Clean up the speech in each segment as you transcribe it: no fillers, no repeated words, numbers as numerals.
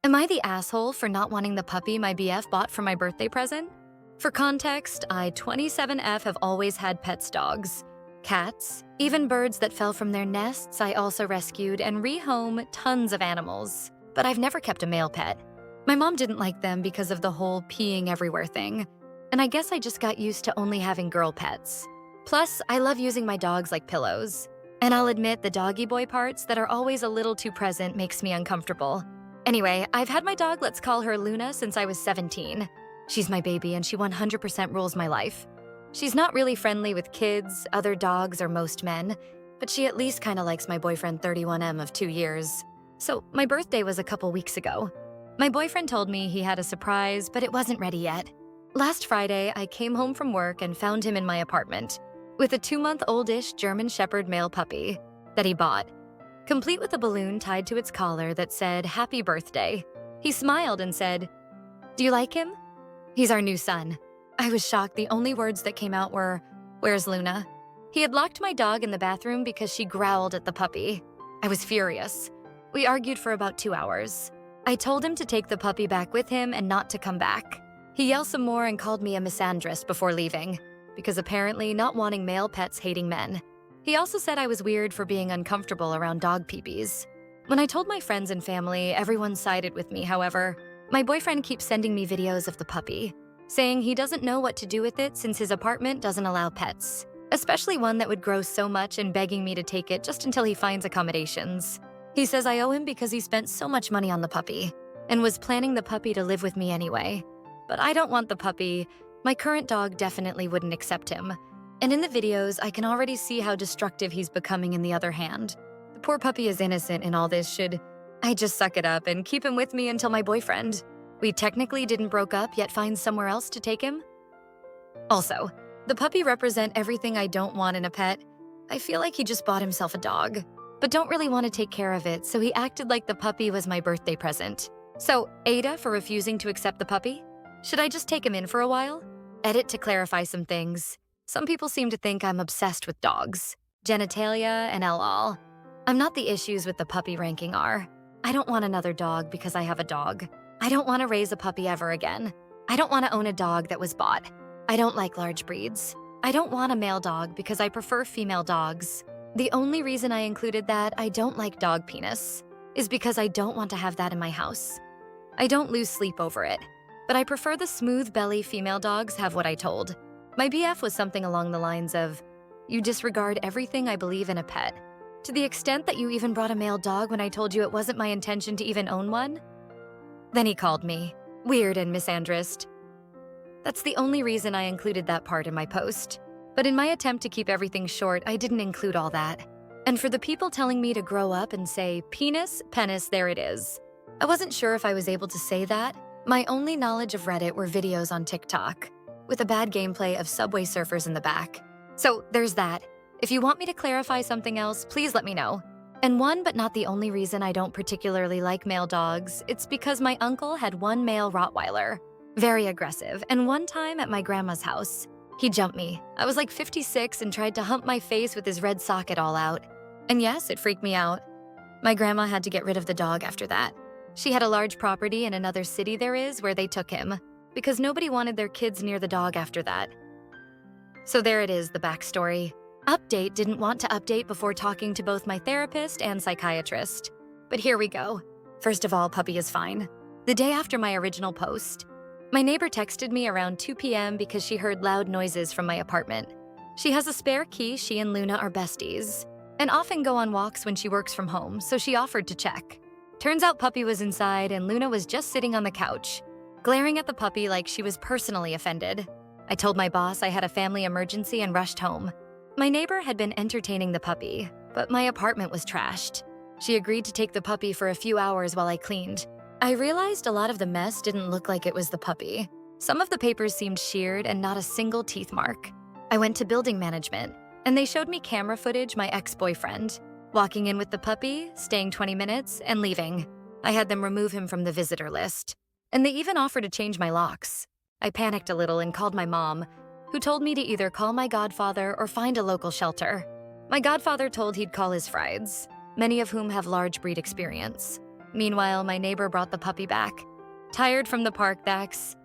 Am I the asshole for not wanting the puppy my BF bought for my birthday present? For context, I 27F have always had pets dogs. Cats, even birds that fell from their nests I also rescued and rehome tons of animals. But I've never kept a male pet. My mom didn't like them because of the whole peeing everywhere thing. And I guess I just got used to only having girl pets. Plus, I love using my dogs like pillows. And I'll admit the doggy boy parts that are always a little too present makes me uncomfortable. Anyway, I've had my dog, let's call her Luna, since I was 17. She's my baby and she 100% rules my life. She's not really friendly with kids, other dogs, or most men, but she at least kinda likes my boyfriend 31M of 2 years. So my birthday was a couple weeks ago. My boyfriend told me he had a surprise, but it wasn't ready yet. Last Friday, I came home from work and found him in my apartment with a 2-month-old-ish German Shepherd male puppy that he bought, complete with a balloon tied to its collar that said, "Happy birthday." He smiled and said, "Do you like him?" "He's our new son." I was shocked. The only words that came out were, "Where's Luna?" He had locked my dog in the bathroom because she growled at the puppy. I was furious. We argued for about 2 hours. I told him to take the puppy back with him and not to come back. He yelled some more and called me a misandrist before leaving, because apparently not wanting male pets hating men. He also said I was weird for being uncomfortable around dog peepees. When I told my friends and family, everyone sided with me, however. My boyfriend keeps sending me videos of the puppy, saying he doesn't know what to do with it since his apartment doesn't allow pets, especially one that would grow so much, and begging me to take it just until he finds accommodations. He says I owe him because he spent so much money on the puppy and was planning the puppy to live with me anyway. But I don't want the puppy. My current dog definitely wouldn't accept him. And in the videos, I can already see how destructive he's becoming in the other hand. The poor puppy is innocent in all this. Should I just suck it up and keep him with me until my boyfriend, we technically didn't broke up, yet find somewhere else to take him? Also, the puppy represent everything I don't want in a pet. I feel like he just bought himself a dog, but don't really want to take care of it, so he acted like the puppy was my birthday present. So, AITA for refusing to accept the puppy? Should I just take him in for a while? Edit to clarify some things. Some people seem to think I'm obsessed with dogs, genitalia, and LL. I'm not. The issues with the puppy ranking are, I don't want another dog because I have a dog. I don't want to raise a puppy ever again. I don't want to own a dog that was bought. I don't like large breeds. I don't want a male dog because I prefer female dogs. The only reason I included that I don't like dog penis is because I don't want to have that in my house. I don't lose sleep over it, but I prefer the smooth belly female dogs have what I told. My BF was something along the lines of, "You disregard everything I believe in a pet, to the extent that you even brought a male dog when I told you it wasn't my intention to even own one?" Then he called me weird and misandrist. That's the only reason I included that part in my post. But in my attempt to keep everything short, I didn't include all that. And for the people telling me to grow up and say, penis, penis, there it is, I wasn't sure if I was able to say that. My only knowledge of Reddit were videos on TikTok, with a bad gameplay of Subway Surfers in the back. So there's that. If you want me to clarify something else, please let me know. And one but not the only reason I don't particularly like male dogs, it's because my uncle had one male Rottweiler, very aggressive, and one time at my grandma's house, he jumped me. I was like 56 and tried to hump my face with his red socket all out. And yes, it freaked me out. My grandma had to get rid of the dog after that. She had a large property in another city there is where they took him, because nobody wanted their kids near the dog after that. So there it is, the backstory. Update didn't want to update before talking to both my therapist and psychiatrist. But here we go. First of all, puppy is fine. The day after my original post, my neighbor texted me around 2 p.m. because she heard loud noises from my apartment. She has a spare key. She and Luna are besties and often go on walks when she works from home, so she offered to check. Turns out puppy was inside and Luna was just sitting on the couch, glaring at the puppy like she was personally offended. I told my boss I had a family emergency and rushed home. My neighbor had been entertaining the puppy, but my apartment was trashed. She agreed to take the puppy for a few hours while I cleaned. I realized a lot of the mess didn't look like it was the puppy. Some of the papers seemed sheared and not a single teeth mark. I went to building management, and they showed me camera footage my ex-boyfriend, walking in with the puppy, staying 20 minutes, and leaving. I had them remove him from the visitor list, and they even offered to change my locks. I panicked a little and called my mom, who told me to either call my godfather or find a local shelter. My godfather told he'd call his friends, many of whom have large breed experience. Meanwhile, my neighbor brought the puppy back. Tired from the park, Dax?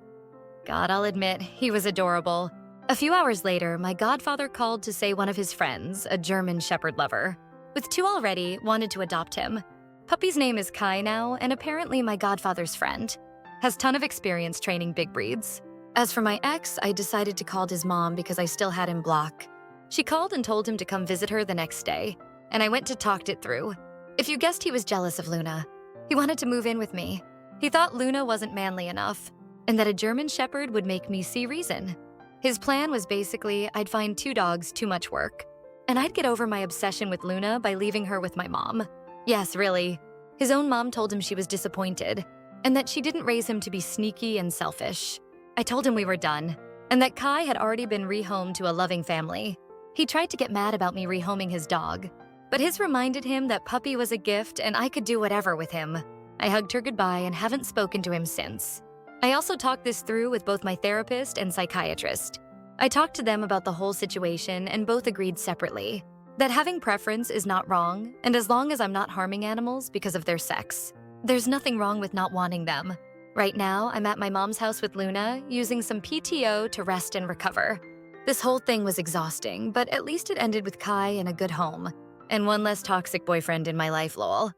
God, I'll admit, he was adorable. A few hours later, my godfather called to say one of his friends, a German Shepherd lover, with 2 already, wanted to adopt him. Puppy's name is Kai now, and apparently my godfather's friend. Has ton of experience training big breeds. As for my ex, I decided to call his mom because I still had him blocked. She called and told him to come visit her the next day, and I went to talk it through. If you guessed, he was jealous of Luna. He wanted to move in with me. He thought Luna wasn't manly enough, and that a German Shepherd would make me see reason. His plan was basically I'd find 2 dogs too much work, and I'd get over my obsession with Luna by leaving her with my mom. Yes, really. His own mom told him she was disappointed, and that she didn't raise him to be sneaky and selfish. I told him we were done, and that Kai had already been rehomed to a loving family. He tried to get mad about me rehoming his dog, but his reminded him that Puppy was a gift and I could do whatever with him. I hugged her goodbye and haven't spoken to him since. I also talked this through with both my therapist and psychiatrist. I talked to them about the whole situation and both agreed separately that having preference is not wrong, and as long as I'm not harming animals because of their sex, there's nothing wrong with not wanting them. Right now, I'm at my mom's house with Luna, using some PTO to rest and recover. This whole thing was exhausting, but at least it ended with Kai in a good home, and one less toxic boyfriend in my life, lol.